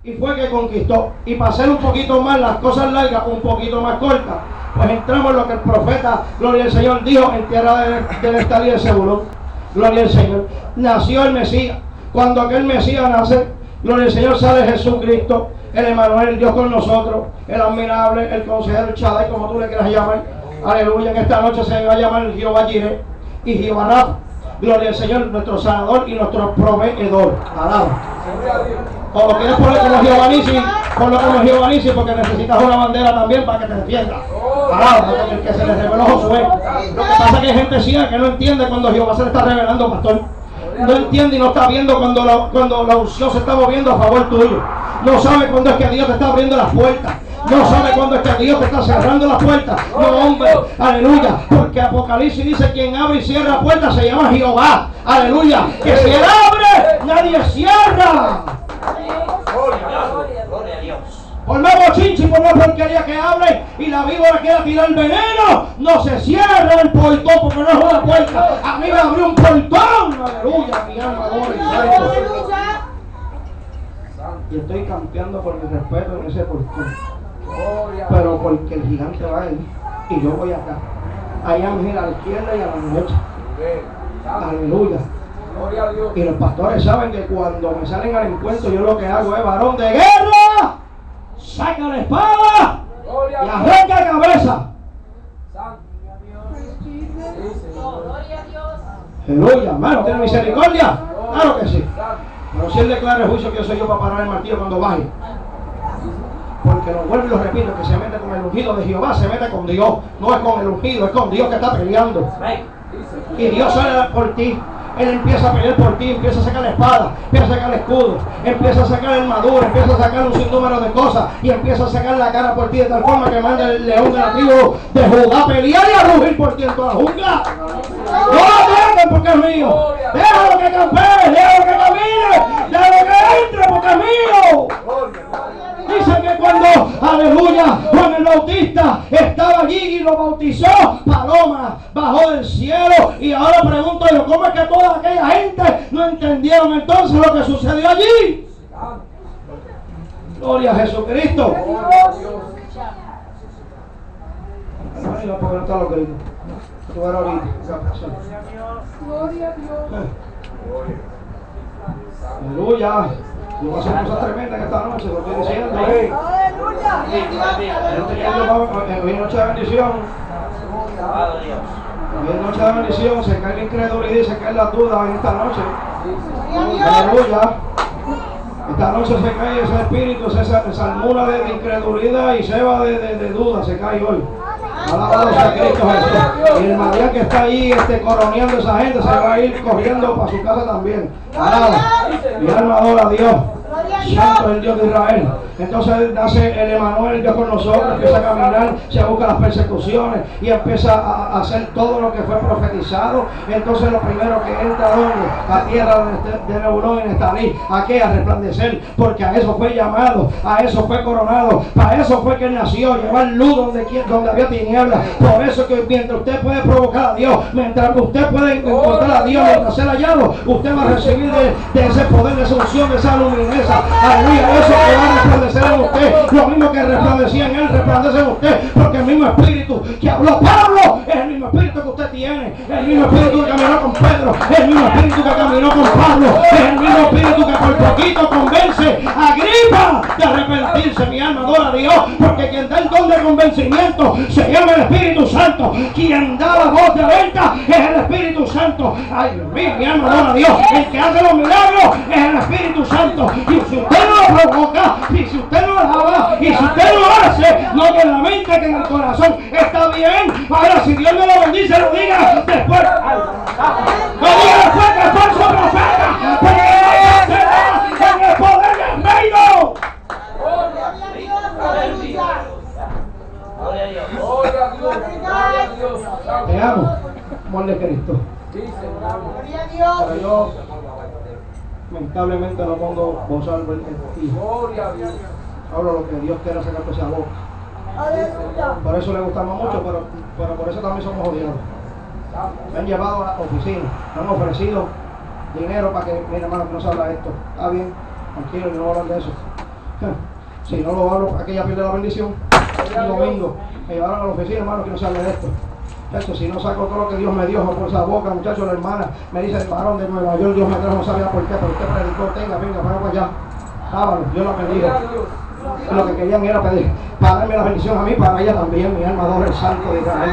y fue que conquistó. Y para hacer un poquito más las cosas largas, un poquito más cortas, pues entramos en lo que el profeta, gloria al Señor, dijo en tierra de Neftalí de Zebulón. Gloria al Señor. Nació el Mesías. Cuando aquel Mesías nace, gloria al Señor, sale Jesucristo, el Emmanuel, el Dios con nosotros, el admirable, el consejero, el Shaddai, como tú le quieras llamar. Aleluya. En esta noche se va a llamar Jehová Jireh y Jehová Rafa. Gloria al Señor, nuestro sanador y nuestro proveedor. Alaba. O lo quieres poner como Jehová Nissi, ponlo como Jehová Nissi, porque necesitas una bandera también para que te defienda. Alaba, porque el que se le reveló Josué. Lo que pasa es que hay gente ciega que no entiende cuando Jehová se le está revelando, pastor. No entiende y no está viendo cuando la unción se está moviendo a favor tuyo. No sabe cuándo es que Dios te está abriendo las puertas. No sabe cuándo es que Dios te está cerrando las puertas. No, hombre, aleluya. Porque Apocalipsis dice: quien abre y cierra la puerta se llama Jehová. Aleluya. Que si él abre, nadie cierra. Gloria a Dios. Por más bochinchi, por más porquería que hable y la víbora quiera tirar el veneno, no se cierra el portón porque no es una puerta. A mí me abrió un portón. Aleluya, mi alma adora. Y estoy campeando por mi respeto en ese portón. Pero porque el gigante va ahí y yo voy acá. Hay ángel a la izquierda y a la derecha. Aleluya. Y los pastores saben que cuando me salen al encuentro, yo lo que hago es: varón de guerra, saca la espada y arranca cabeza. Aleluya, hermano, ¿tiene misericordia? Claro que sí. Pero si él declara el juicio, que yo soy yo para parar el martillo cuando baje. Porque lo vuelvo y lo repito: que se mete con el ungido de Jehová, se mete con Dios. No es con el ungido, es con Dios que está peleando. Y Dios sale por ti. Él empieza a pelear por ti, empieza a sacar la espada, empieza a sacar el escudo, empieza a sacar la armadura, empieza a sacar un sinnúmero de cosas y empieza a sacar la cara por ti de tal forma que manda el león de la tribu de Judá a pelear y a rugir por ti en toda la jungla. No lo dejen porque es mío. Déjalo que campee, déjalo que camine, déjalo que entre porque es mío. Dice que cuando, aleluya, Juan el Bautista estaba allí y lo bautizó, paloma bajó del cielo. Y ahora pregunto yo: ¿cómo es que toda aquella gente no entendieron entonces lo que sucedió allí? Gloria a Jesucristo. Hermano, ¿por qué no están los gritos? Tú eres ahorita. Gloria a Dios. Aleluya. Yo voy a hacer cosas tremendas en esta noche, lo estoy diciendo. ¡Aleluya! Hoy noche de bendición. Hoy noche de bendición, se cae la incredulidad y se caen las dudas en esta noche. Aleluya. Esta noche se cae ese espíritu, esa almura de incredulidad y ceba de duda, se cae hoy. Alabado sea Cristo Jesús. Y el María que está ahí coroneando a esa gente se va a ir corriendo para su casa también. Alaba. Mi alma adora a Dios. Santo es el Dios de Israel. Entonces nace el Emmanuel, el Dios con nosotros, empieza a caminar, se busca las persecuciones y empieza a hacer todo lo que fue profetizado. Entonces lo primero que entra a tierra de Nebulón y Neftalí, ¿a qué? A resplandecer, porque a eso fue llamado, a eso fue coronado, para eso fue que él nació, llevar luz donde había tinieblas. Por eso que mientras usted puede provocar a Dios, mientras usted puede encontrar a Dios, mientras ser hallado, usted va a recibir de ese poder, de esa unción, de esa lumineza. Aleluya, eso que va a resplandecer en usted, lo mismo que resplandecía en él, resplandece en usted, porque el mismo espíritu que habló Pablo es el mismo espíritu que usted tiene, el mismo espíritu que caminó con Pedro, el mismo espíritu que caminó con Pablo, es el mismo espíritu que por poquito convence a Agripa de arrepentirse. Mi alma adora a Dios, porque quien da el don de convencimiento se llama el Espíritu Santo. Quien da la voz de alerta es el Espíritu Santo. Ay, Dios mío, mi alma adora a Dios. El que hace los milagros es el Espíritu Santo. Y si usted no lo provoca, y si usted no lo habla, y si usted no lo hace, no que en la mente, que en el corazón, está bien. Ahora, si Dios no lo bendice, lo diga después. Lo diga después que el falso profeta, porque no será en el poder del reino. Te amo, amor de Cristo. Pero yo lamentablemente no pongo bozal en ti. Hablo lo que Dios quiera sacar de esa boca. Por eso le gustamos mucho, pero por eso también somos odiados. Me han llevado a la oficina, me han ofrecido dinero para que, mira hermano, que no se habla de esto. Está bien, tranquilo, no voy a hablar de eso. Si no lo hablo, aquella pierde la bendición. El domingo me llevaron a la oficina, hermano, que no sale de esto. Muchachos, si no saco todo lo que Dios me dio por esa boca, muchachos, la hermana me dice el varón de Nueva York, Dios me trajo, no sabía por qué, pero usted predicó, venga, para allá. Dábalo, Dios la bendiga. Lo que querían era pedir, para darme la bendición a mí, para ella también, mi alma adora el santo de Israel.